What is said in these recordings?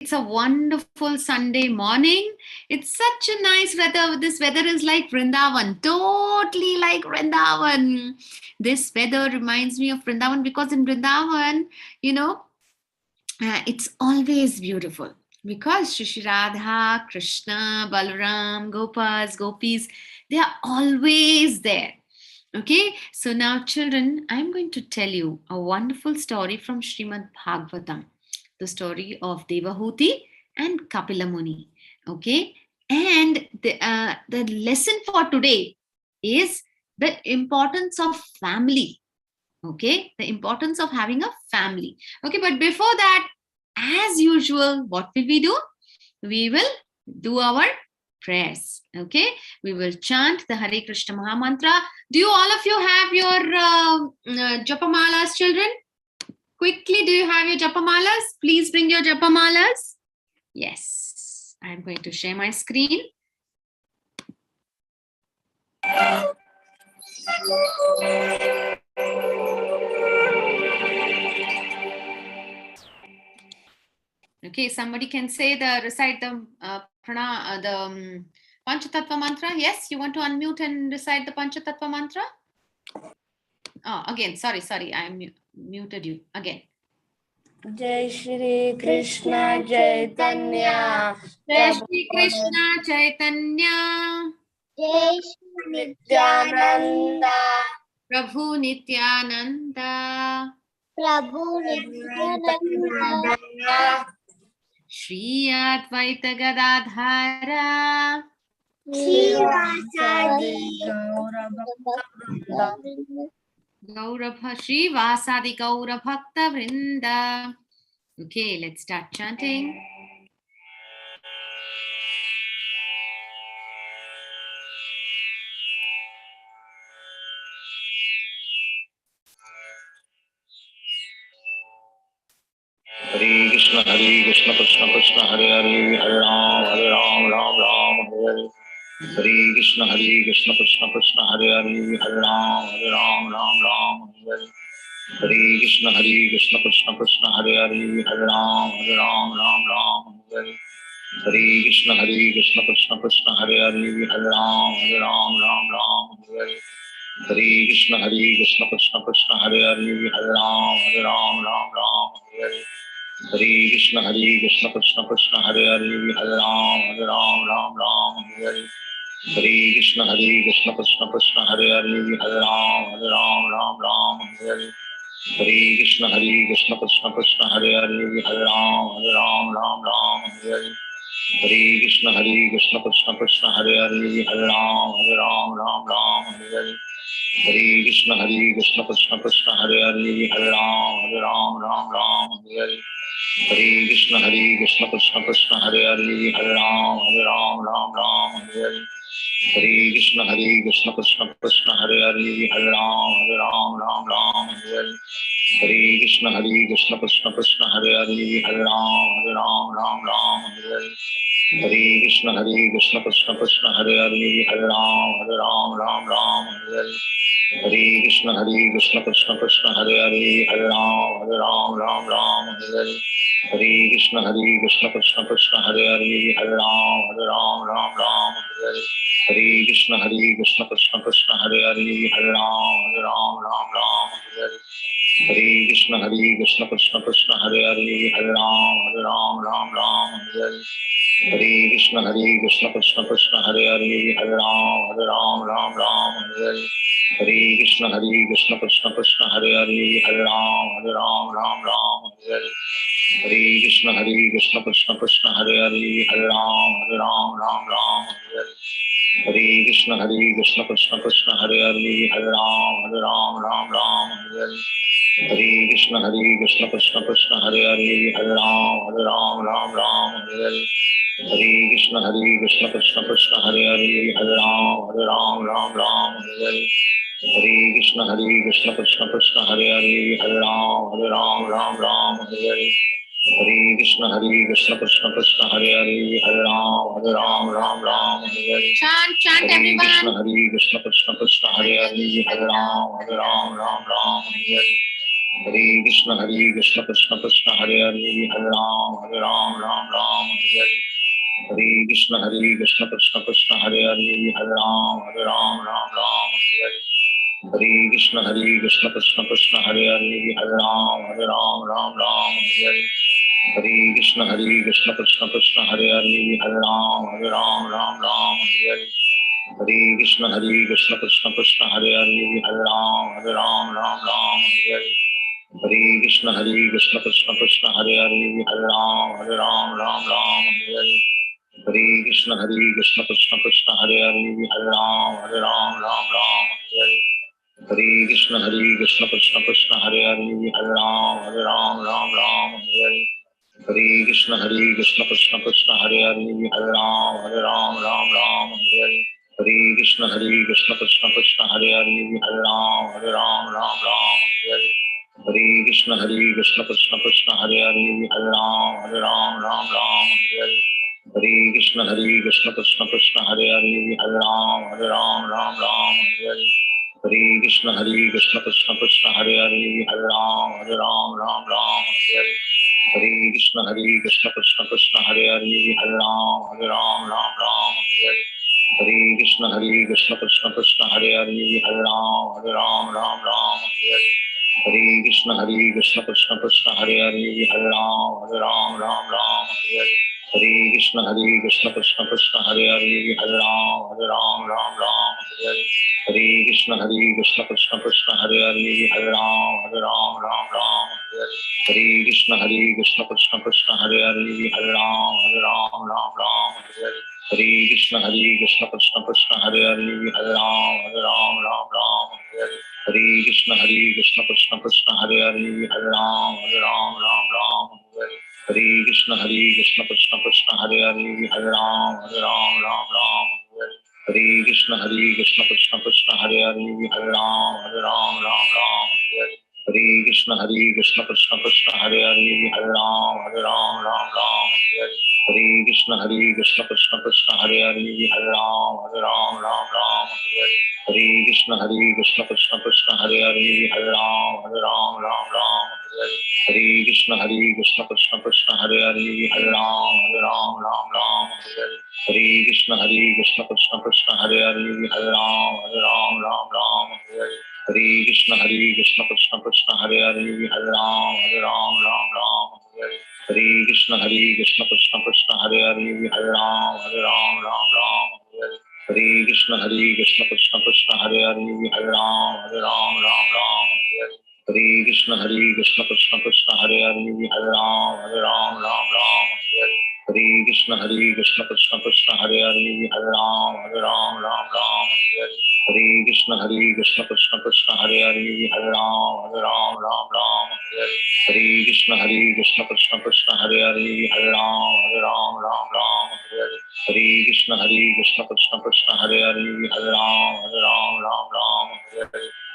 It's a wonderful Sunday morning. It's such a nice weather. This weather is like Vrindavan, totally like Vrindavan. This weather reminds me of Vrindavan because in Vrindavan, you know, it's always beautiful because Shri Radha, Krishna, Balaram, Gopas, Gopis, they are always there. Okay, so now, children, I'm going to tell you a wonderful story from Srimad Bhagavatam, the story of Devahuti and Kapila Muni. Okay, and the lesson for today is the importance of family. Okay, the importance of having a family. Okay, but before that, as usual, what will we do? We will do our prayers. Okay, we will chant the Hare Krishna Maha Mantra. Do you all of you have your japamalas, children? Quickly, do you have your japamalas? Please bring your japamalas. Yes, I'm going to share my screen. Okay, somebody can recite the Panchatattva mantra. Yes, you want to unmute and recite the Panchatattva mantra? Oh, again, sorry, I muted you again. Jai Shri Krishna Chaitanya, Jai Shri Krishna Chaitanya, Jai Shri Nityananda, Prabhu Nityananda, Prabhu Nityananda, Shri Advaita Gadadhara, Shri Vasadi Shri Vasadi Gaura Bhakta Vrinda. Okay, let's start chanting. Hare Krishna, Krishna Krishna, Hare Hare, Hare Ram, Ram Ram, Hare Hare. Hare Krishna, Krishna Krishna, Hare Hare, Hare Ram, Ram Hare Hare. Hare Krishna, Krishna Krishna, Hare Hare, Hare Ram, Ram Hare Hare. Hare Krishna, Krishna Krishna, Hare Hare, Hare Ram, Ram Hare Hare. Hare Krishna, Krishna Krishna, Hare Hare, Hare Ram, Ram Hare Hare. Hare Krishna, Krishna Krishna, Hare Hare, Hare Ram, Ram Hare Hare. Hare Krishna, Krishna Krishna, Hare Hare, Hare Ram, Ram Hare Hare. Hare Krishna, Krishna Krishna, Hare Hare, Hare Ram, Ram Hare Hare. Hare Krishna, Krishna Krishna, Hare Hare, Hare Ram, Ram Hare Hare. Hare Krishna, Krishna Krishna, Hare Hare, Hare Ram, Ram Hare Hare. Hare Krishna, Krishna Krishna, Hare Hare, Hare Ram, Ram Hare Hare. Hare Krishna, Krishna Krishna, Hare Hare, Hare Ram, Ram Hare Hare. Hare Krishna, Krishna Krishna, Hare Hare, Hare Ram, Ram Hare Hare. Hare Krishna, Krishna Krishna, Hare Hare, Hare Ram, Ram Hare Hare. Hare Krishna, Krishna Krishna, Hare Hare, Hare Ram, Ram Hare Hare. Hare Krishna, Krishna Krishna, Hare Hare, Hare Ram, Ram Hare Hare. Hare Krishna, Krishna Krishna, Hare Hare, Hare Ram, Ram Hare Hare. Hare Krishna, Krishna Krishna, Hare Hare, Hare Ram, Ram Hare Hare. Hare Krishna, Krishna Krishna, Hare Hare, Hare Ram, Ram Hare Hare. Hare Krishna, Krishna Krishna, Hare Hare, Hare Ram, Ram Hare Hare. Hare Krishna, Krishna Krishna, Hare Hare, Hare Ram, Ram Hare Hare. Hare Krishna, Krishna Krishna, Hare Hare, Hare Ram, Ram Hare Hare. Hare Krishna, Krishna Krishna, Hare Hare, Hare Ram, Ram Hare Hare. Hare Krishna, Krishna Krishna, Hare Hare, Hare Ram, Ram Hare Hare. Hare Krishna, Krishna Krishna, Hare Hare, Hare Ram, Ram Hare Hare. Hare Krishna, Krishna Krishna, Hare Hare, Hare Ram, Ram Hare Hare. Chant everyone. Hare Krishna, Krishna Krishna, Hare Hare, Hare Ram, Ram Hare Hare. Hare Krishna Krishna Krishna Hare Hare Hare Ram Ram Ram Hare Hare Hare Krishna Krishna Krishna Hare Hare Hare Ram Ram Hare Hare Hare Krishna Krishna Krishna Hare Hare Hare Ram Ram Hare Hare Hare Krishna Krishna Krishna Hare Hare Hare Ram Ram Hare Hare Hare Krishna Krishna Krishna Hare Hare Hare Ram Ram Hare Hare Hare Krishna Krishna Krishna Hare Hare Hare Ram Ram Hare Hare Hare Krishna Krishna Krishna Hare Hare Hare Ram Ram Hare Hare Hare Krishna Krishna Krishna Hare Hare Hare Ram Ram Hare Hare Hare Krishna Krishna Krishna Hare Hare Hare Ram Ram Hare Hare Hare Krishna Krishna Krishna Hare Hare Hare Ram Ram Hare Hare Hare Krishna Krishna Krishna Hare Hare Hare Ram Ram Hare Hare Hare Krishna Krishna Krishna Hare Hare Hare Ram Ram Hare Hare Hare Krishna Krishna Krishna Hare Hare Hare Ram Ram Hare Hare Hare Krishna Krishna Krishna Hare Hare Hare Ram Ram Hare Hare Hare Krishna Krishna Krishna Hare Hare Hare Ram Ram Hare Hare Hare Krishna Krishna Krishna Hare Hare Hare Ram Ram Hare Hare Hare Krishna Krishna Krishna Hare Hare Hare Ram Ram Hare Hare Hare Krishna Krishna Krishna Hare Hare Hare Ram Ram Hare Hare Hare Krishna Krishna Krishna Hare Hare Hare Ram Ram Hare Hare Hare Krishna Krishna Krishna Hare Hare Hare Ram Ram Hare Hare Hare Krishna Krishna Krishna Hare Hare Hare Ram Ram Hare Hare Hare Krishna Krishna Krishna Hare Hare Hare Ram Ram Hare Hare Hare Krishna Krishna Krishna Hare Hare Hare Ram Ram Hare Hare Hare Krishna Krishna Krishna Hare Hare Hare Ram Ram Hare Hare Hare Krishna Krishna Krishna Hare Hare Hare Ram Ram Hare Hare Hare Krishna Krishna Krishna Hare Hare Hare Ram Ram Hare Hare Hare Krishna Krishna Krishna Hare Hare Hare Ram Ram Hare Hare Hare Krishna Krishna Krishna Hare Hare Hare Ram Ram Hare Hare Hare Krishna Krishna Krishna Hare Hare Hare Ram Ram Hare Hare Hare Krishna Krishna Krishna Hare Hare Hare Ram Ram Hare Hare Hare Krishna Krishna Krishna Hare Hare Hare Ram Hare Hare Hare Krishna Krishna Krishna Hare Hare Hare Ram Hare Hare Hare Krishna Krishna Krishna Hare Hare Hare Ram Hare Hare Hare Krishna Krishna Krishna Hare Hare Hare Ram Hare Hare Hare Krishna Krishna Krishna Hare Hare Hare Ram Hare Hare Hare Krishna Krishna Krishna Hare Hare Hare Ram Hare Hare Hare Krishna Krishna Krishna Hare Hare Hare Ram Hare Hare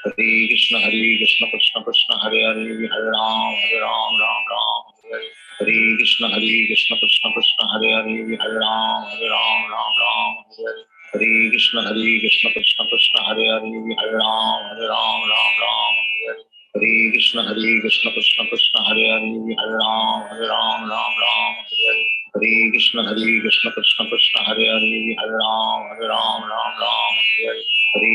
Hare Krishna Krishna Krishna Hare Hare Hare Ram Hare Hare Hare Krishna Krishna Krishna Hare Hare Hare Ram Hare Hare Hare Krishna Krishna Krishna Hare Hare Hare Ram Hare Hare Hare Krishna Krishna Krishna Hare Hare Hare Ram Hare Hare Hare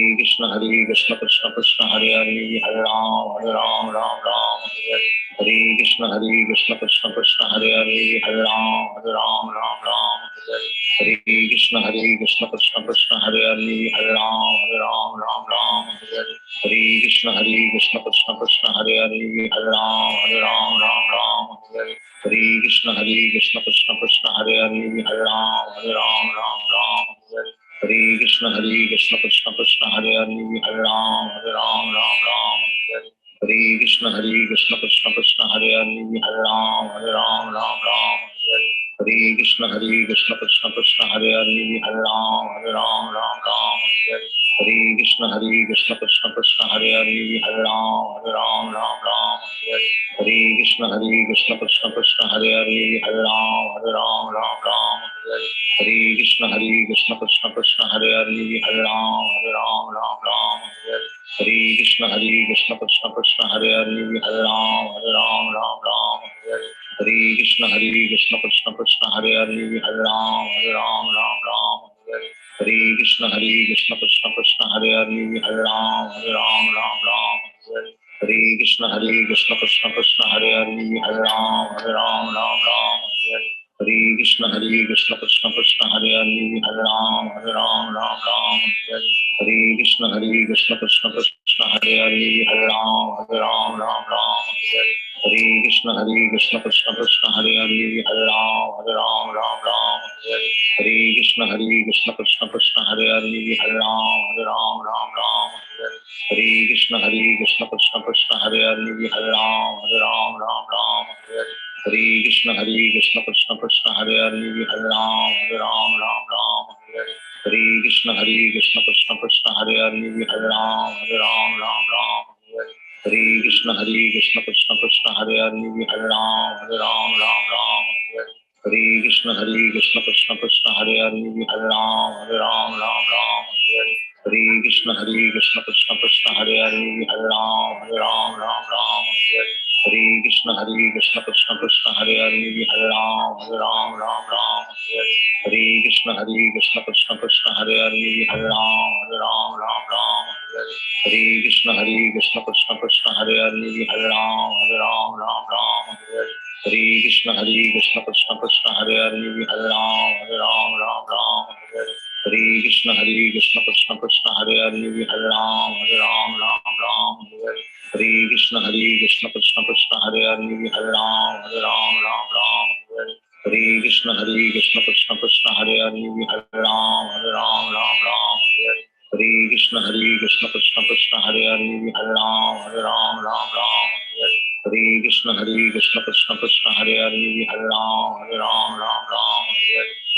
Krishna Krishna Krishna Hare Hare Hare Ram Hare Hare Hare Krishna Krishna Krishna Hare Hare Hare Ram Hare Hare Hare Krishna Krishna Krishna Hare Hare Hare Ram Hare Hare Hare Krishna Krishna Krishna Hare Hare Hare Ram Hare Hare Hare Krishna Krishna Krishna Hare Hare Hare Ram Hare Hare Hare Krishna Krishna Krishna Hare Hare Hare Ram Hare Hare Hare Krishna Krishna Krishna Hare Hare Hare Ram Hare Hare Krishna Krishna Krishna Hare Hare Hare Ram Hare Hare Krishna Krishna Krishna Hare Hare Hare Ram Hare Hare Krishna Krishna Krishna Hare Hare Hare Ram Hare Hare Krishna Krishna Krishna Hare Hare Hare Ram Hare Hare Hare Krishna Krishna Krishna Hare Hare Hare Ram Ram Ram Hare Hare. Hare Krishna Krishna Krishna Hare Hare Hare Ram Ram Hare Hare. Hare Krishna Krishna Krishna Hare Hare Hare Ram Ram Hare Hare. Hare Krishna Krishna Krishna Hare Hare Hare Ram Ram Hare Hare. Hare Krishna Krishna Krishna Hare Hare Hare Ram Hare Hare. Hare Krishna Krishna Krishna Hare Hare Hare Ram Hare Hare. Hare Krishna Krishna Krishna Hare Hare Hare Ram Hare Hare. Hare Krishna Krishna Krishna Hare Hare Hare Ram Hare Hare. Hare Krishna Krishna Krishna Hare Hare Hare Ram Hare Hare. Hare Krishna Krishna Krishna Hare Hare Hare Ram Hare Hare. Hare Krishna Krishna Krishna Hare Hare Hare Ram Hare Hare. Hare Krishna Krishna Krishna Hare Hare Hare Ram Hare Hare. Hare Krishna Krishna Krishna Hare Hare Hare Ram Hare Hare. Hare Krishna Krishna Krishna Hare Hare Hare Ram Hare Hare. Hare Krishna Krishna Krishna Hare Hare Hare Ram Hare Hare. Hare Krishna Krishna Krishna Hare Hare Hare Ram Hare Hare. Hare Krishna Krishna Krishna Hare Hare Hare Ram Hare Hare. Hare Krishna Krishna Krishna Hare Hare Hare Ram Hare Hare. Hare Krishna Krishna Krishna Hare Hare Hare Ram Hare Hare. Hare Krishna Krishna Krishna Hare Hare Hare Ram Hare Hare. Hare Krishna Krishna Krishna Hare Hare Hare Ram Hare Hare. Hare Krishna Krishna Krishna Hare Hare Hare Ram Hare Hare. Hare Krishna Krishna Krishna Hare Hare Hare Ram Hare Hare.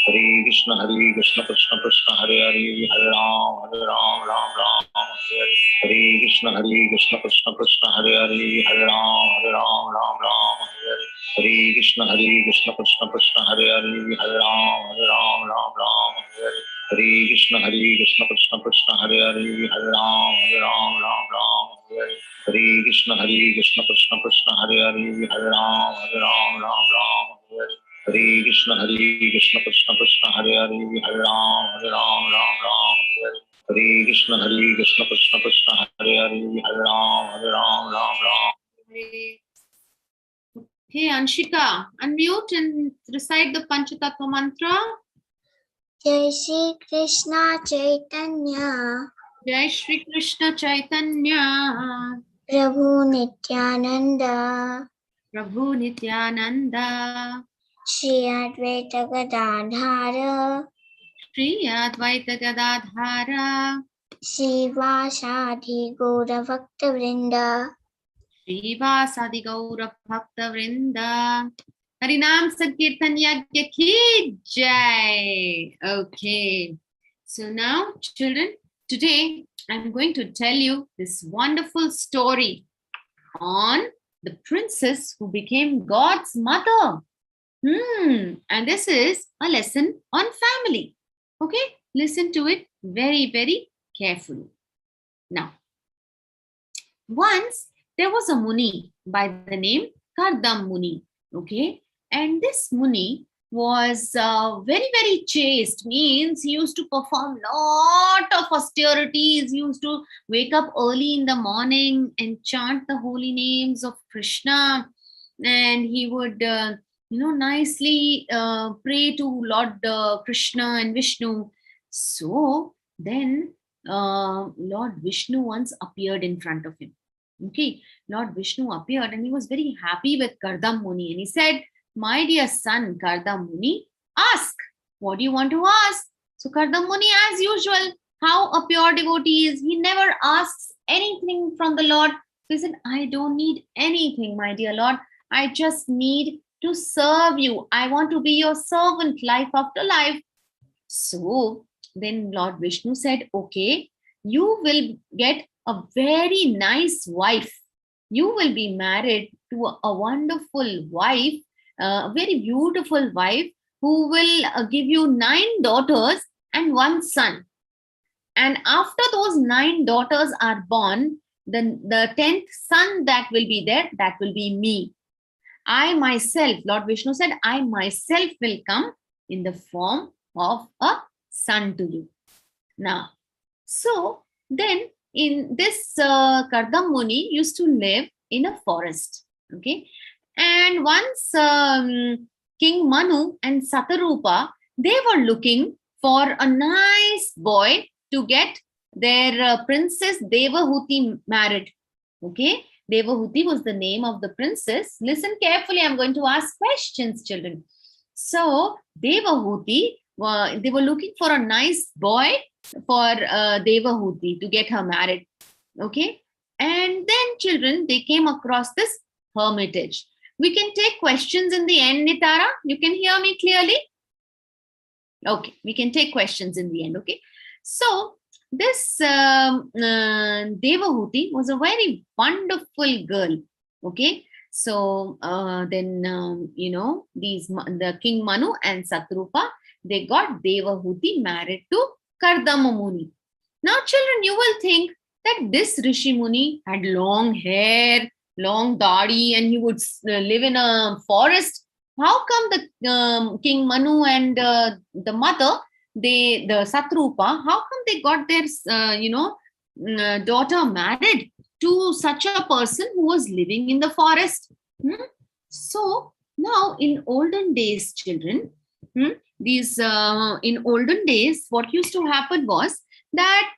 Hare Krishna Krishna Krishna Hare Hare Hare Ram Hare Hare. Hare Krishna Krishna Krishna Hare Hare Hare Ram Hare Hare. Hare Krishna Krishna Krishna Hare Hare Hare Ram Hare Hare. Hare Krishna Krishna Krishna Hare Hare Hare Ram Hare Hare. Hare Krishna Krishna Krishna Hare Hare Hare Ram Hare. Hare Krishna Krishna Krishna Hare Hare Hare Ram Hare. Hare Krishna Krishna Krishna Hare Hare Hare Ram. Okay, Anshika, unmute and recite the Panchatattva mantra. Jai Shri Krishna Chaitanya Jai Shri Krishna Chaitanya Prabhu Nityananda Prabhu Nityananda Shri Advaita Gadadhara Shri Advaita Gadadhara Shri Vasadi Gaura Bhakta Vrinda Srivasadi Gaura Bhakta Vrinda. Harinam Sankirtan Yagya Ki Jai. Okay. So now, children, today I'm going to tell you this wonderful story on the princess who became God's mother. And this is a lesson on family. Okay, listen to it very, very carefully. Now, once there was a Muni by the name Kardam Muni. Okay, and this Muni was very, very chaste, means he used to perform lot of austerities. He used to wake up early in the morning and chant the holy names of Krishna, and he would nicely pray to Lord Krishna and Vishnu. So then Lord Vishnu once appeared in front of him. Okay, Lord Vishnu appeared and he was very happy with Kardam Muni, and he said, "My dear son Kardam Muni, ask. What do you want to ask?" So Kardam Muni, as usual, how a pure devotee is, he never asks anything from the Lord. He said, "I don't need anything, my dear Lord. I just need to serve you. I want to be your servant life after life." So then Lord Vishnu said, "Okay, you will get a very nice wife. You will be married to a wonderful wife, a very beautiful wife who will give you 9 daughters and 1 son." And after those 9 daughters are born, then the 10th son that will be there, that will be me. I myself, Lord Vishnu said, I myself will come in the form of a son to you. Now, so then in this Kardam Muni used to live in a forest. Okay. And once King Manu and Satarupa, they were looking for a nice boy to get their princess Devahuti married. Okay. Devahuti was the name of the princess. Listen carefully. I'm going to ask questions, children. So Devahuti, they were looking for a nice boy for Devahuti to get her married. Okay. And then children, they came across this hermitage. We can take questions in the end, Nitara. You can hear me clearly? Okay. We can take questions in the end. Okay. So this Devahuti was a very wonderful girl. Okay. So then, the King Manu and Satrupa, they got Devahuti married to Kardam Muni. Now, children, you will think that this Rishi Muni had long hair, long dadi, and he would live in a forest. How come the King Manu and the mother, the Satrupa, how come they got their, daughter married to such a person who was living in the forest? So now in olden days, children, in olden days, what used to happen was that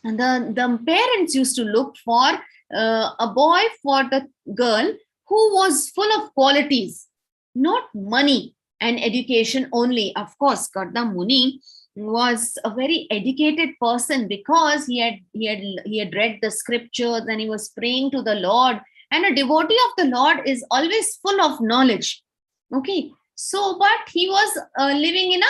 the parents used to look for a boy for the girl who was full of qualities, not money and education only. Of course, Kardam Muni was a very educated person because he had read the scriptures and he was praying to the Lord. And a devotee of the Lord is always full of knowledge. Okay, so but he was living in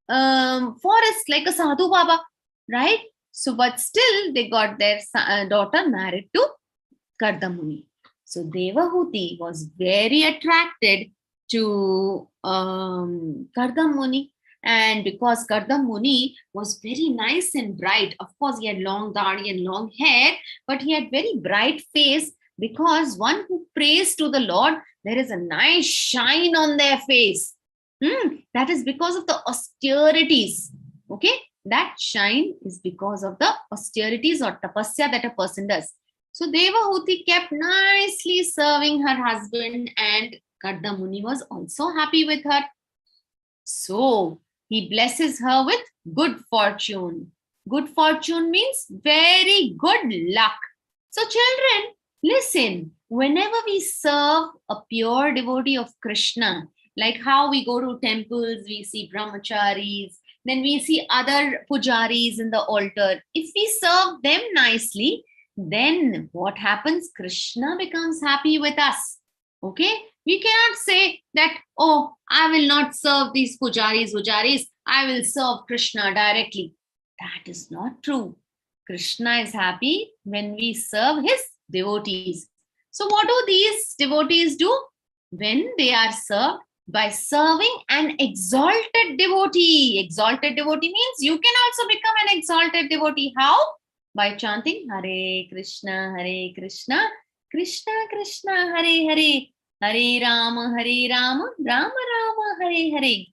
a forest like a sadhu baba, right? So, but still they got their daughter married to Kardam Muni. So Devahuti was very attracted to Kardam Muni. And because Kardam Muni was very nice and bright, of course, he had long dadi and long hair, but he had very bright face, because one who prays to the Lord, there is a nice shine on their face. That is because of the austerities. Okay, that shine is because of the austerities or tapasya that a person does. So Devahuti kept nicely serving her husband, and Kardam Muni was also happy with her. So he blesses her with good fortune. Good fortune means very good luck. So children, listen, whenever we serve a pure devotee of Krishna, like how we go to temples, we see brahmacharis, then we see other pujaris in the altar. If we serve them nicely, then what happens? Krishna becomes happy with us. Okay? We cannot say that, oh, I will not serve these pujaris. I will serve Krishna directly. That is not true. Krishna is happy when we serve his devotees. So what do these devotees do? When they are served, by serving an exalted devotee. Exalted devotee means you can also become an exalted devotee. How? By chanting Hare Krishna, Krishna Krishna, Hare Hare, Hare Rama, Rama Rama, Hare Hare.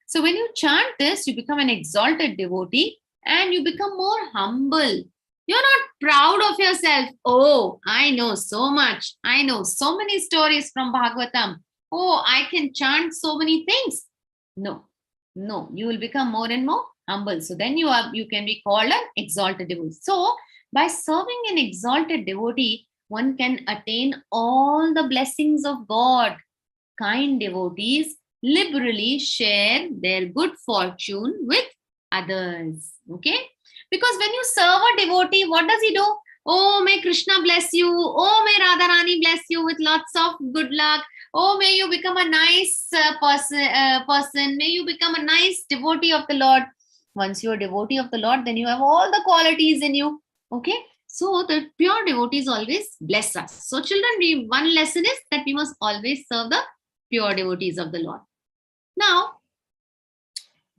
So when you chant this, you become an exalted devotee and you become more humble. You're not proud of yourself. Oh, I know so much. I know so many stories from Bhagavatam. Oh, I can chant so many things. No, you will become more and more humble. So then you can be called an exalted devotee. So by serving an exalted devotee, one can attain all the blessings of God. Kind devotees liberally share their good fortune with others. Okay? Because when you serve a devotee, what does he do? Oh, may Krishna bless you. Oh, may Radharani bless you with lots of good luck. Oh, may you become a nice person. May you become a nice devotee of the Lord. Once you're a devotee of the Lord, then you have all the qualities in you. Okay? So the pure devotees always bless us. So children, one lesson is that we must always serve the pure devotees of the Lord. Now,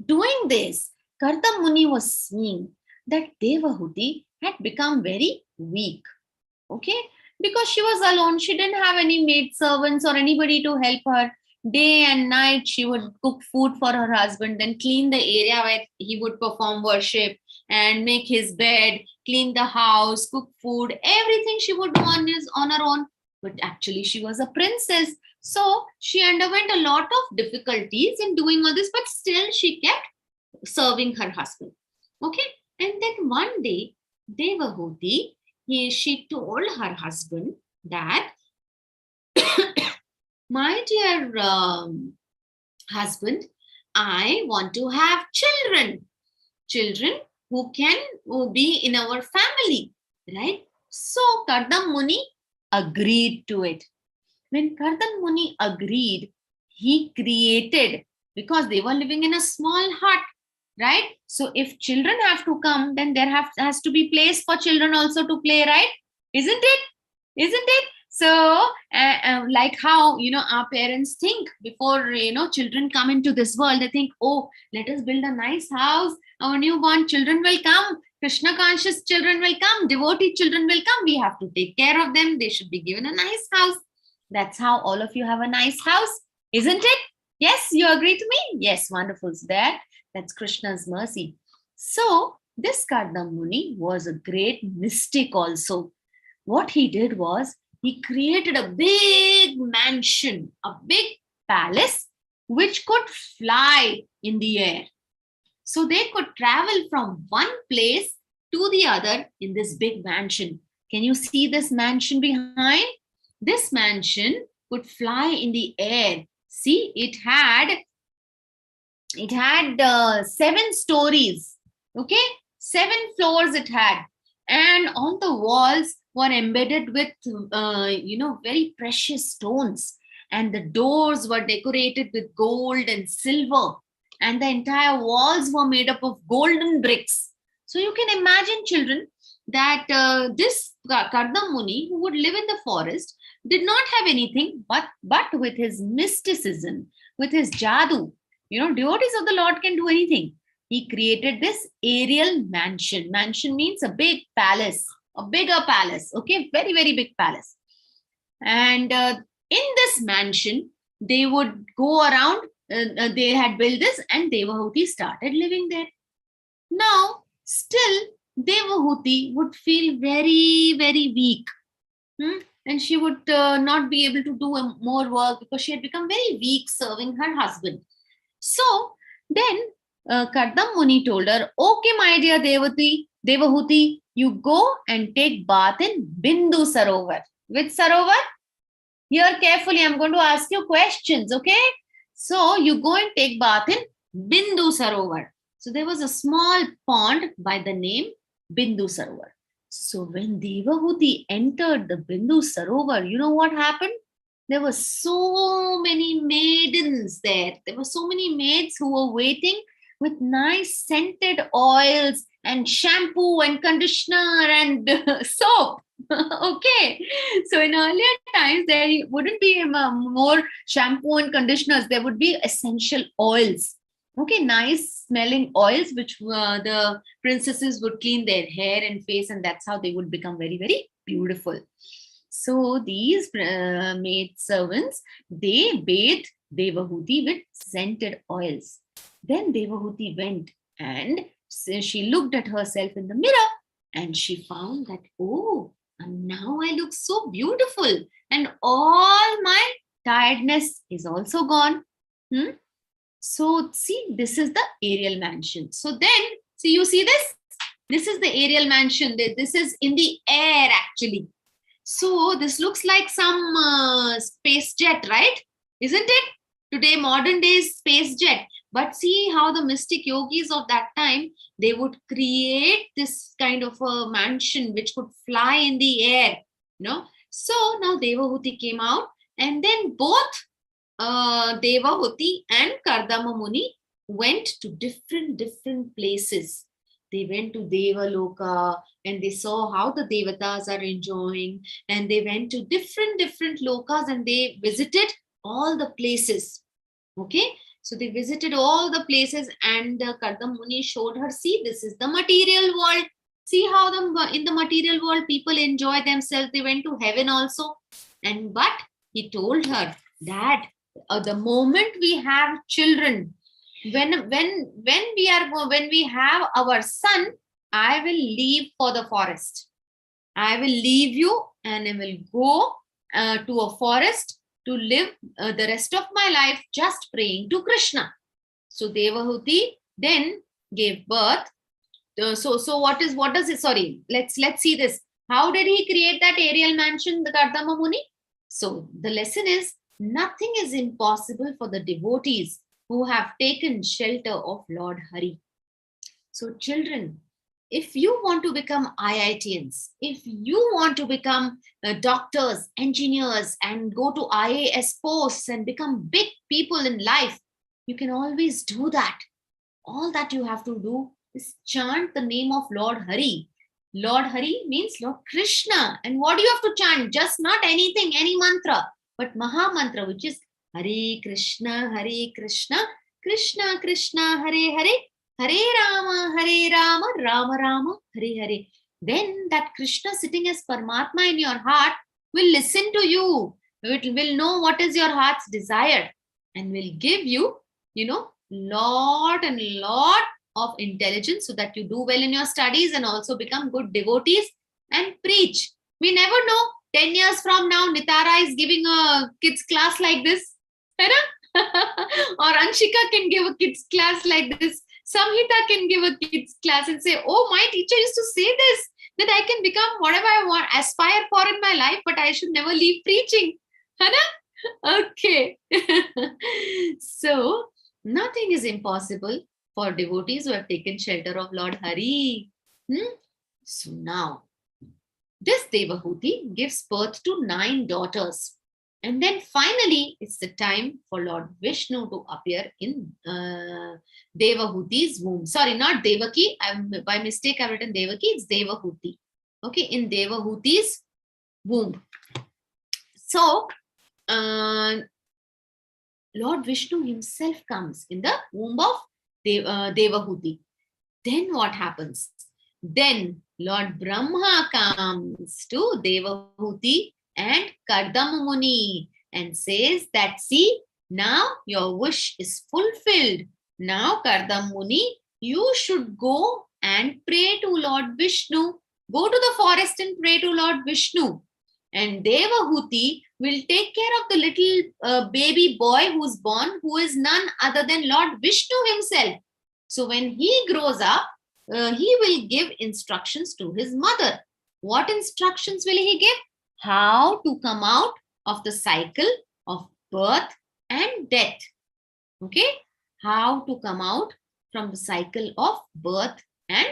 doing this, Kardam Muni was seeing that Devahuti had become very weak. Okay, because she was alone, she didn't have any maid servants or anybody to help her. Day and night she would cook food for her husband, then clean the area where he would perform worship and make his bed, clean the house, cook food, everything she would do on her own. But actually she was a princess, so she underwent a lot of difficulties in doing all this, but still she kept serving her husband. Okay, and then one day Devahuti, she told her husband that, my dear husband, I want to have children who be in our family, right? So Kardam Muni agreed to it. When Kardam Muni agreed, he created, because they were living in a small hut, right? So if children have to come, then there has to be place for children also to play, right? Isn't it? Isn't it? So like how, our parents think before, children come into this world, they think, oh, let us build a nice house, our newborn children will come, Krishna conscious children will come, devotee children will come, we have to take care of them, they should be given a nice house. That's how all of you have a nice house, isn't it? Yes, you agree to me? Yes, wonderful. So that's Krishna's mercy. So this Kardam Muni was a great mystic also. What he did was, he created a big mansion, a big palace, which could fly in the air. So they could travel from one place to the other in this big mansion. Can you see this mansion behind? This mansion could fly in the air. See, it had 7 stories. Okay, 7 floors it had, and on the walls were embedded with very precious stones, and the doors were decorated with gold and silver, and the entire walls were made up of golden bricks. So you can imagine, children, that this Kardam Muni, who would live in the forest, did not have anything, but with his mysticism, with his jadoo, devotees of the Lord can do anything. He created this aerial mansion. Mansion means a big palace, a bigger palace. Okay, very, very big palace. And in this mansion, they would go around. They had built this, and Devahuti started living there. Now, still, Devahuti would feel very, very weak. And she would not be able to do more work because she had become very weak serving her husband. So then Kardam Muni told her, okay, my dear Devahuti, you go and take bath in Bindu Sarovar. Which Sarovar? Here carefully, I'm going to ask you questions, okay? So you go and take bath in Bindu Sarovar. So there was a small pond by the name Bindu Sarovar. So when Devahuti entered the Bindu Sarovar, you know what happened? There were so many maidens there. There were so many maids who were waiting with nice scented oils and shampoo and conditioner and soap. Okay. So in earlier times, there wouldn't be more shampoo and conditioners. There would be essential oils. Okay, nice smelling oils, which the princesses would clean their hair and face, and that's how they would become very, very beautiful. So these maid servants, they bathed Devahuti with scented oils. Then Devahuti went and she looked at herself in the mirror, and she found that, oh, and now I look so beautiful, and all my tiredness is also gone. So see, this is the aerial mansion. So then, see, you see this? This is the aerial mansion. This is in the air actually. So this looks like some space jet, right? Isn't it? Today, modern days space jet. But see how the mystic yogis of that time, they would create this kind of a mansion which could fly in the air. So now Devahuti came out, and then both Devahuti and Kardama Muni went to different places. They went to Devaloka, and they saw how the Devatas are enjoying, and they went to different lokas, and they visited all the places. Okay, So they visited all the places, and the Kardam Muni showed her, see, this is the material world. See how in the material world people enjoy themselves. They went to heaven also. But he told her that the moment we have children, when we have our son, I will leave for the forest. I will leave you and I will go to a forest to live the rest of my life just praying to Krishna. So Devahuti then gave birth. So what does it? Sorry, let's see this. How did he create that aerial mansion, the Kardama Muni? So the lesson is, nothing is impossible for the devotees who have taken shelter of Lord Hari. So children, if you want to become IITians, if you want to become doctors, engineers, and go to IAS posts and become big people in life, you can always do that. All that you have to do is chant the name of Lord Hari. Lord Hari means Lord Krishna. And what do you have to chant? Just not anything, any mantra, but Maha mantra, which is Hare Krishna, Krishna Krishna, Hare Hare, Hare Rama, Rama Rama, Hare Hare. Then that Krishna sitting as Paramatma in your heart will listen to you. It will know what is your heart's desire and will give you, lot and lot of intelligence so that you do well in your studies and also become good devotees and preach. We never know. 10 years from now, Nitara is giving a kids class like this. Or Anshika can give a kids class like this. Samhita can give a kids class and say, oh, my teacher used to say this, that I can become whatever I want, aspire for in my life, but I should never leave preaching. Okay. So, nothing is impossible for devotees who have taken shelter of Lord Hari. So now, this Devahuti gives birth to 9 daughters. And then finally, it's the time for Lord Vishnu to appear in Devahuti's womb. Sorry, not Devaki. By mistake, I've written Devaki. It's Devahuti. Okay, in Devahuti's womb. So, Lord Vishnu himself comes in the womb of Devahuti. Then what happens? Then Lord Brahma comes to Devahuti and Kardam Muni and says that, see, now your wish is fulfilled. Now, Kardam Muni, you should go and pray to Lord Vishnu. Go to the forest and pray to Lord Vishnu. And Devahuti will take care of the little baby boy who's born, who is none other than Lord Vishnu himself. So when he grows up, he will give instructions to his mother. What instructions will he give? How to come out of the cycle of birth and death. Okay? How to come out from the cycle of birth and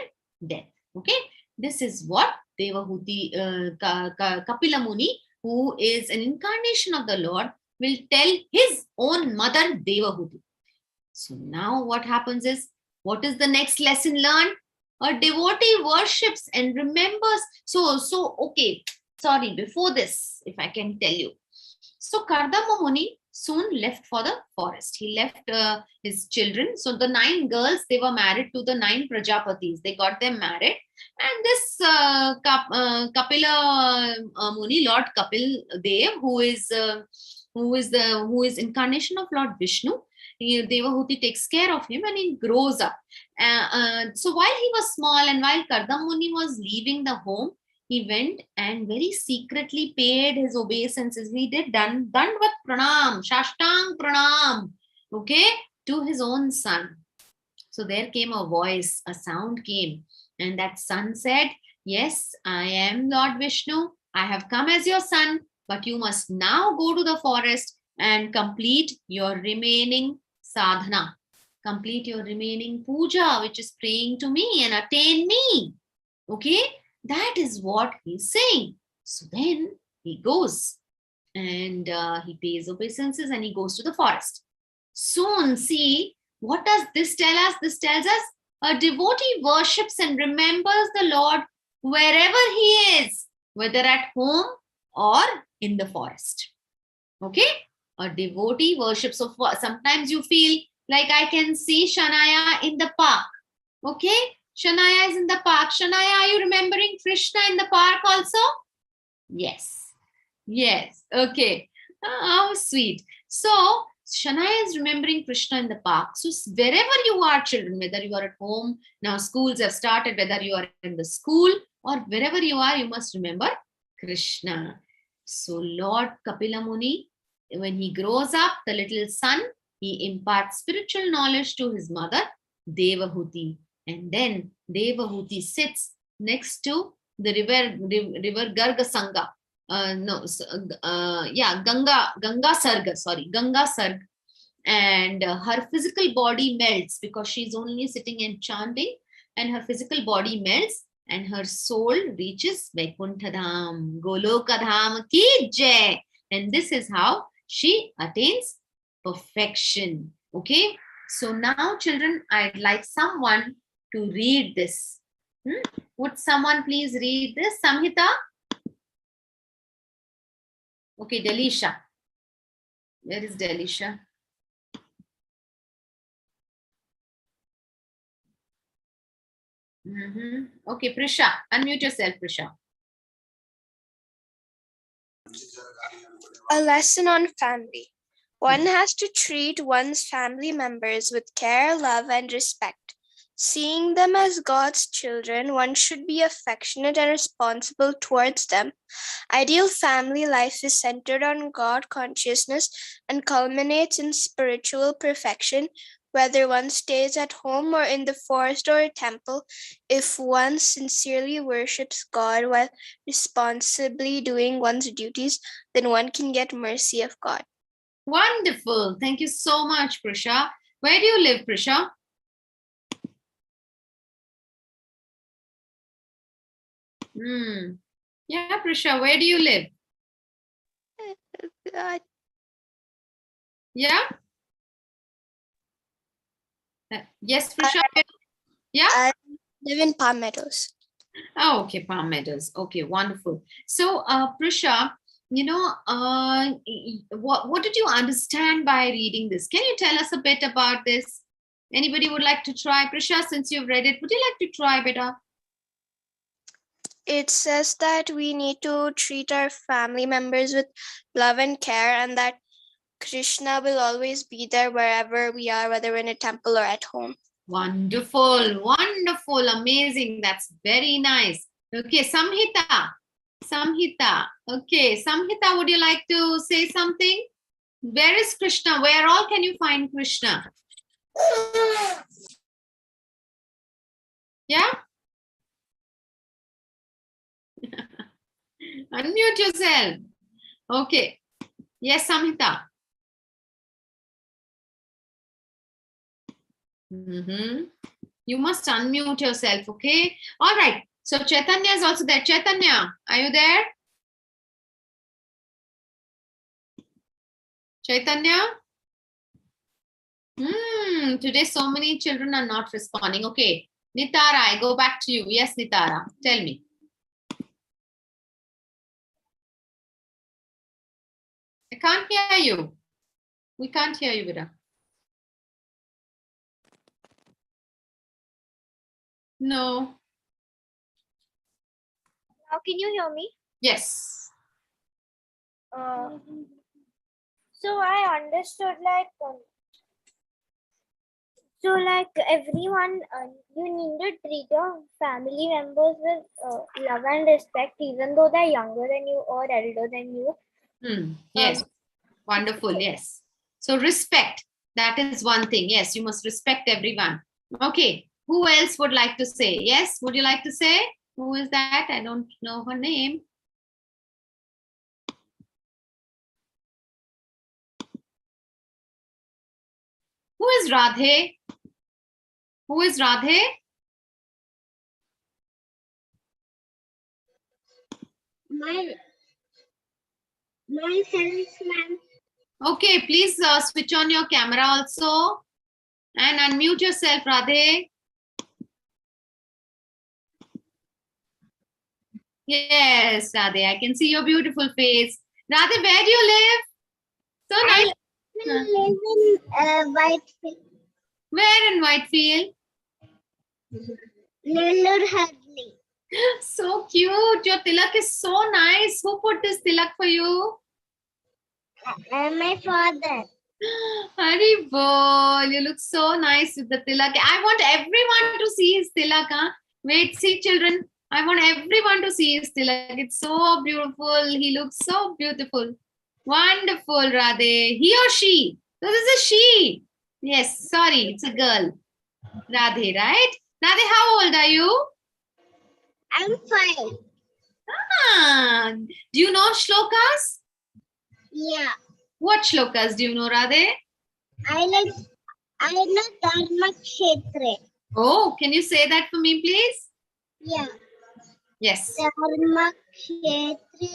death. Okay? This is what Devahuti, Kapila Muni, who is an incarnation of the Lord, will tell his own mother Devahuti. So now what happens is, what is the next lesson learned? A devotee worships and remembers. So okay, sorry, before this, if I can tell you. So Kardama Muni soon left for the forest. He left his children. So the 9 girls, they were married to the 9 Prajapatis. They got them married. And this Kapila Muni, Lord Kapil Dev, who is incarnation of Lord Vishnu, Devahuti takes care of him and he grows up. So while he was small and while Kardam Muni was leaving the home, he went and very secretly paid his obeisances. He did Dandvat Pranam, Shashtang Pranam, okay, to his own son. So there came a voice, a sound came, and that son said, yes, I am Lord Vishnu. I have come as your son, but you must now go to the forest and complete your remaining sadhana. Complete your remaining puja, which is praying to me and attain me. Okay? That is what he's saying. So then he goes and he pays obeisances and he goes to the forest. Soon, see, what does this tell us? This tells us a devotee worships and remembers the Lord wherever he is, whether at home or in the forest. Okay? A devotee worships. So sometimes you feel Like I can see Shanaya in the park. Okay, Shanaya is in the park. Shanaya, are you remembering Krishna in the park also? Yes. Yes. Okay. How sweet. So Shanaya is remembering Krishna in the park. So wherever you are, children, whether you are at home, now schools have started, whether you are in the school or wherever you are, you must remember Krishna. So Lord Kapila Muni, when he grows up, the little son, he imparts spiritual knowledge to his mother, Devahuti. And then Devahuti sits next to the river Gargasanga. Ganga Sarg, and her physical body melts because she's only sitting and chanting, and her physical body melts, and her soul reaches Vaikuntha-dham, Goloka-dham ki jai. And this is how she attains perfection. Okay, so now, children, I'd like someone to read this. Would someone please read this? Samhita? Okay, Delisha. Where is Delisha? Okay, Prisha. Unmute yourself, Prisha. A lesson on family. One has to treat one's family members with care, love, and respect. Seeing them as God's children, one should be affectionate and responsible towards them. Ideal family life is centered on God consciousness and culminates in spiritual perfection, whether one stays at home or in the forest or a temple. If one sincerely worships God while responsibly doing one's duties, then one can get mercy of God. Wonderful. Thank you so much, Prisha. Where do you live, Prisha? Yeah, Prisha, where do you live? Yeah? Yes, Prisha? Yeah? I live in Palm Meadows. Oh, okay, Palm Meadows. Okay, wonderful. So, Prisha, you know, what did you understand by reading this? Can you tell us a bit about this? Anybody would like to try? Prisha, since you've read it, would you like to try, beta? It says that we need to treat our family members with love and care, and that Krishna will always be there wherever we are, whether in a temple or at home. Wonderful, wonderful, amazing. That's very nice. Okay, Samhita. Okay, Samhita, would you like to say something? Where is Krishna? Where all can you find Krishna? Yeah? Unmute yourself. Okay. Yes, Samhita. You must unmute yourself, okay? All right. So Chaitanya is also there. Chaitanya, are you there? Chaitanya? Today so many children are not responding. Okay. Nitara, I go back to you. Yes, Nitara. Tell me. I can't hear you. We can't hear you, Vida. No. Now can you hear me? Yes. So I understood everyone, you need to treat your family members with love and respect, even though they're younger than you or elder than you. Yes. Wonderful. Yes. So respect. That is one thing. Yes, you must respect everyone. Okay. Who else would like to say? Yes. Would you like to say? Who is that? I don't know her name. Who is Radhe? Who is Radhe? Myself, ma'am. Okay, please switch on your camera also and unmute yourself, Radhe. Yes, Radhe, I can see your beautiful face. Radhe, where do you live? So nice. I live in Whitefield. Where in Whitefield? Nellore Hadley. So cute. Your tilak is so nice. Who put this tilak for you? My father. Haribol, you look so nice with the tilak. I want everyone to see his tilak. Huh? Wait, see children. I want everyone to see his tilak. It's so beautiful. He looks so beautiful. Wonderful, Radhe. He or she? This is a she. Yes, sorry, it's a girl. Radhe, right? Radhe, how old are you? I'm 5. Ah, do you know shlokas? Yeah. What shlokas do you know, Radhe? I know Dharma Kshetre. Oh, can you say that for me, please? Yeah. Yes. Dharma Kshetre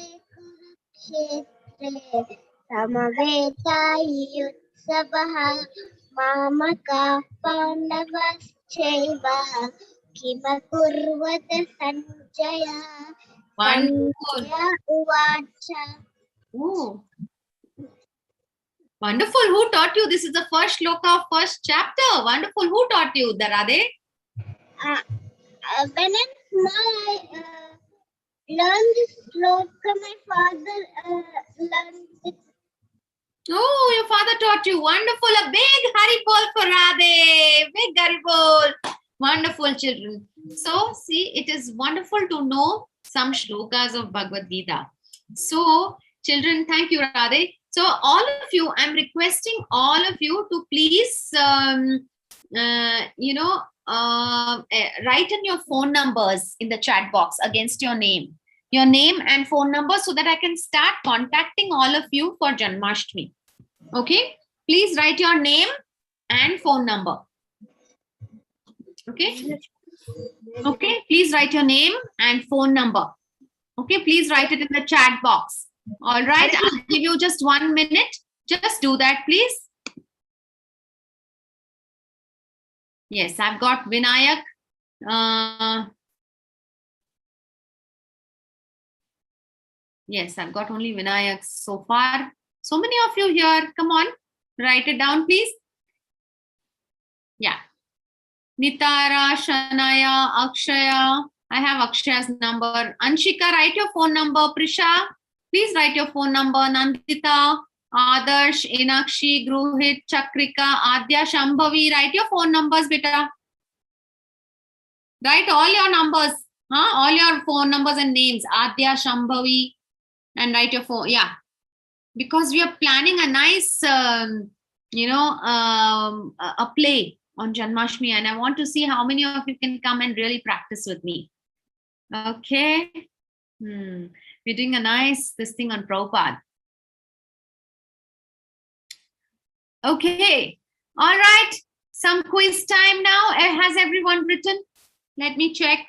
Kurukshetre Samaveta Yutsavaha Mamaka Pandavaschaiva Kimakurvata Sanjaya Wonderful. Sanjaya Uvacha. Oh, wonderful. Who taught you? This is the first shloka of first chapter. Wonderful. Who taught you, Radhe? When I'm small, I learned this sloka. My father learned it. Oh, your father taught you. Wonderful. A big Haribol for Radhe. Big Haribol. Wonderful, children. So, see, it is wonderful to know some shlokas of Bhagavad Gita. So, children, thank you, Radhe. So, all of you, I'm requesting all of you to please, write in your phone numbers in the chat box against your name and phone number, so that I can start contacting all of you for Janmashtami. Okay, please write your name and phone number. Okay, please write your name and phone number. Okay, please write it in the chat box. All right, I'll give you just 1 minute. Just do that, please. Yes, I've got Vinayak. Yes, I've got only Vinayak so far. So many of you here. Come on, write it down, please. Yeah. Nitara, Shanaya, Akshaya. I have Akshaya's number. Anshika, write your phone number. Prisha, please write your phone number. Nandita, Adarsh, Inakshi, Gruhit, Chakrika, Adya, Shambhavi. Write your phone numbers, beta. Write all your numbers. All your phone numbers and names. Adya, Shambhavi. And write your phone. Yeah. Because we are planning a nice, a play on Janmashtami, and I want to see how many of you can come and really practice with me. Okay. We're doing a nice this thing on Prabhupada. Okay. All right. Some quiz time now. Has everyone written? Let me check.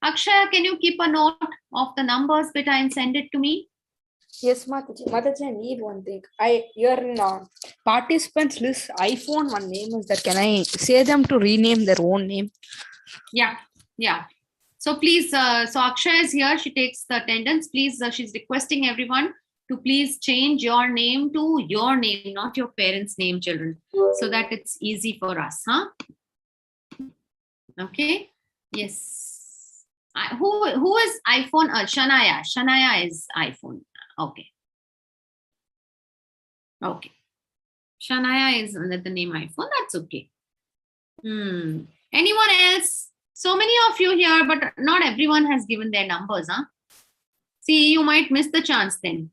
Akshaya, can you keep a note of the numbers beta and send it to me? Yes, Mataji. Mataji, I need one thing. Your participants list iPhone one name is that. Can I say them to rename their own name? Yeah. So please, so Akshaya is here. She takes the attendance. Please, she's requesting everyone to please change your name to your name, not your parents' name, children, so that it's easy for us, Okay. Yes. Who is iPhone? Shanaya. Shanaya is iPhone. Okay. Shanaya is under the name iPhone. That's okay. Anyone else? So many of you here, but not everyone has given their numbers, See, you might miss the chance then.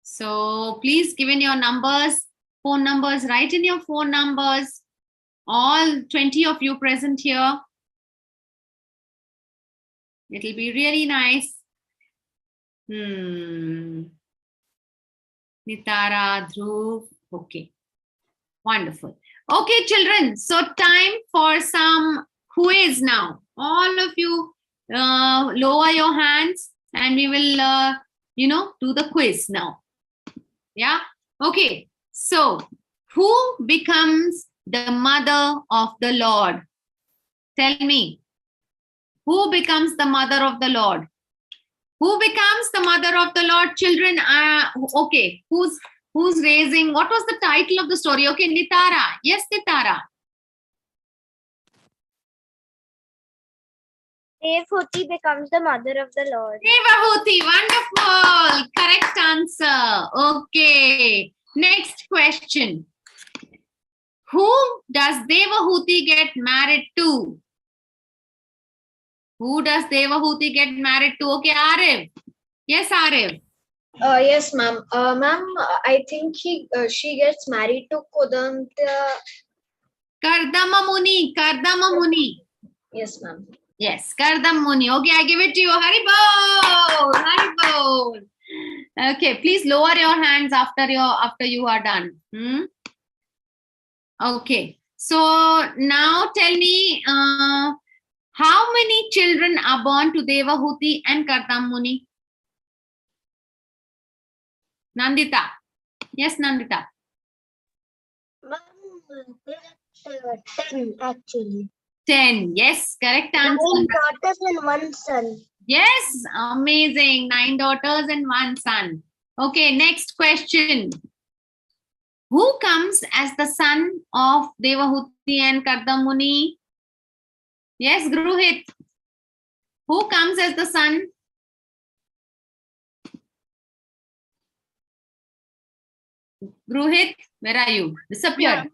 So please give in your numbers, phone numbers, write in your phone numbers. All 20 of you present here. It'll be really nice. Nitara, Dhruv. Okay. Wonderful. Okay, children. So time for some quiz now. All of you lower your hands and we will, do the quiz now. Yeah. Okay. So who becomes the mother of the Lord? Tell me. Who becomes the mother of the Lord? Who becomes the mother of the Lord? Children, okay. Who Who's raising? What was the title of the story? Okay, Nitara. Yes, Nitara. Devahuti becomes the mother of the Lord. Devahuti, wonderful. Correct answer. Okay. Next question. Who does Devahuti get married to? Who does Devahuti get married to? Okay, Arif. Yes, Arif. Yes, ma'am. Ma'am, I think she gets married to Kardam. Kardama Muni. Kardama Muni. Yes, ma'am. Yes, Kardam Muni. Okay, I give it to you. Haribol. Haribol. Okay, please lower your hands after you are done. Okay. So now tell me, how many children are born to Devahuti and Kardam Muni? Nandita. Yes, Nandita. Ma'am, 10 actually. 10. Yes, correct answer. 9 daughters and 1 son. Yes, amazing. 9 daughters and 1 son. Okay, next question. Who comes as the son of Devahuti and Kardam Muni? Yes, Gruhit. Who comes as the son? Gruhit, where are you? Disappeared.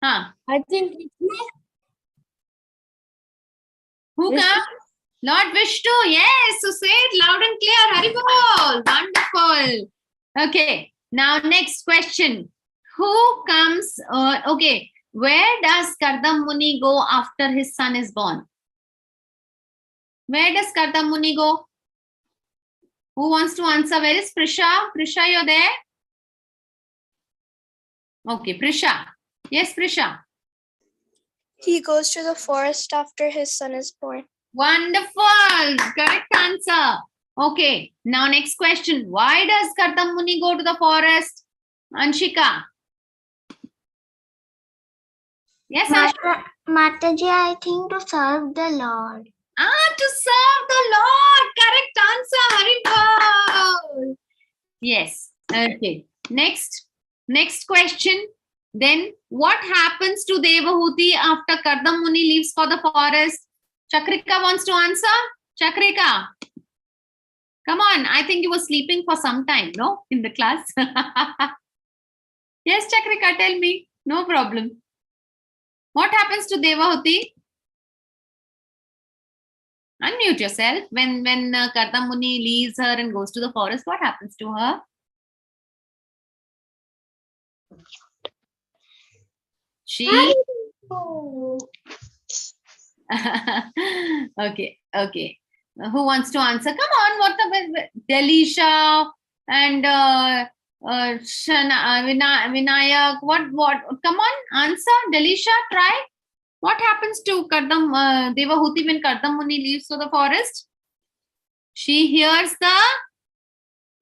I think Who Vishnu. comes? Lord Vishnu. Yes, so say it loud and clear. Haribol. Wonderful. Okay, now next question. Who comes? Okay, where does Kardam Muni go after his son is born? Where does Kardam Muni go? Who wants to answer? Where is Prisha? Prisha, you're there? Okay, Prisha. Yes, Prisha. He goes to the forest after his son is born. Wonderful. Correct answer. Okay, now next question. Why does Kardam Muni go to the forest? Anshika. Yes, Anshika. Mataji, I think to serve the Lord. To serve the Lord. Correct answer. Haribol. Yes. Okay. Next question. Then what happens to Devahuti after Kardam Muni leaves for the forest? Chakrika wants to answer? Chakrika. Come on. I think you were sleeping for some time, no? In the class. Yes, Chakrika, tell me. No problem. What happens to Devahuti? Unmute yourself. When Kardam Muni leaves her and goes to the forest, what happens to her? She. Okay. Who wants to answer? Come on. What the Delisha and Vinayak? What? Come on, answer. Delisha, try. What happens to Kardam Devahuti when Kardam Muni leaves for the forest? She hears the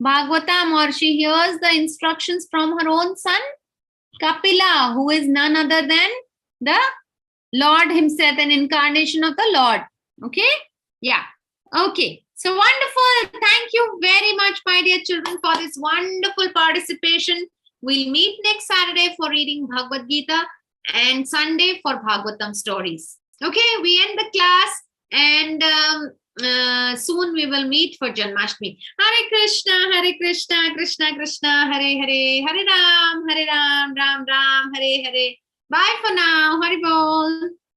Bhagavatam, or she hears the instructions from her own son Kapila, who is none other than the Lord himself, an incarnation of the Lord. Okay? Yeah. Okay. So wonderful. Thank you very much, my dear children, for this wonderful participation. We'll meet next Saturday for reading Bhagavad Gita and Sunday for Bhagavatam stories. Okay, we end the class, and soon we will meet for Janmashtami. Hare Krishna, Krishna Krishna, Hare Hare, Hare Ram, Ram Ram, Hare Hare. Bye for now. Haribol.